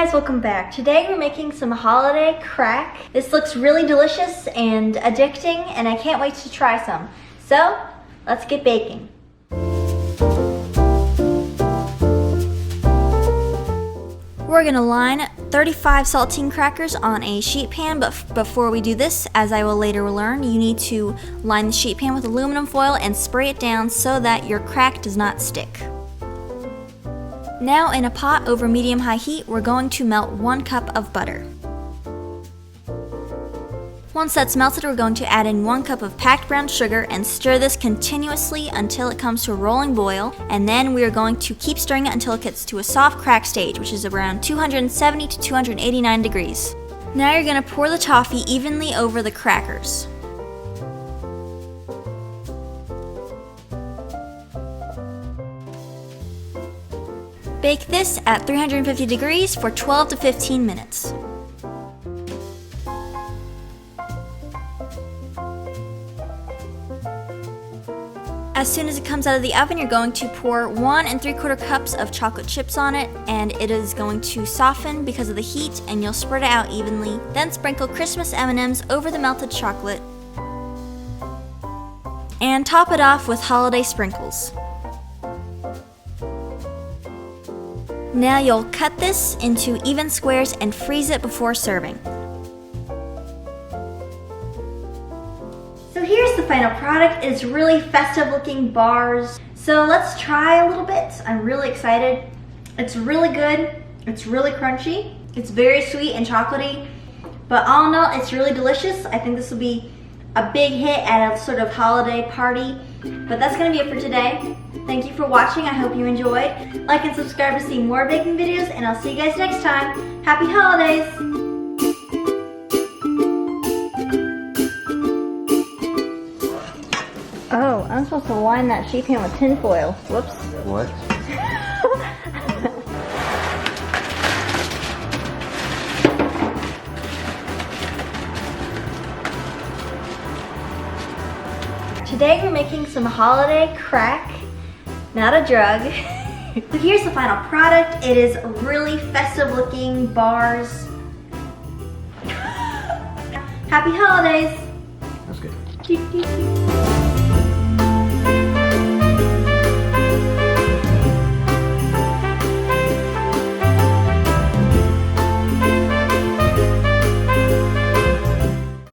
guys, welcome back. Today we're making some holiday crack. This looks really delicious and addicting and I can't wait to try some. So, let's get baking. We're gonna line 35 saltine crackers on a sheet pan, but before we do this, as I will later learn, you need to line the sheet pan with aluminum foil and spray it down so that your crack does not stick. Now in a pot over medium-high heat, we're going to melt 1 cup of butter. Once that's melted, we're going to add in 1 cup of packed brown sugar and stir this continuously until it comes to a rolling boil, and then we are going to keep stirring it until it gets to a soft crack stage, which is around 270 to 289 degrees. Now you're going to pour the toffee evenly over the crackers. Bake this at 350 degrees for 12 to 15 minutes. As soon as it comes out of the oven, you're going to pour 1 3/4 cups of chocolate chips on it, and it is going to soften because of the heat, and you'll spread it out evenly. Then sprinkle Christmas M&Ms over the melted chocolate, and top it off with holiday sprinkles. Now you'll cut this into even squares and freeze it before serving. So here's the final product. It's really festive looking bars. So let's try a little bit. I'm really excited. It's really good. It's really crunchy. It's very sweet and chocolatey. But all in all, it's really delicious. I think this will be a big hit at a sort of holiday party. But that's gonna be it for today. Thank you for watching. I hope you enjoyed. Like and subscribe to see more baking videos, and I'll see you guys next time. Happy holidays! Oh, I'm supposed to line that sheet pan with tin foil. Whoops. What? Today we're making some holiday crack, not a drug. So here's the final product. It is really festive looking bars. Happy holidays! That's good.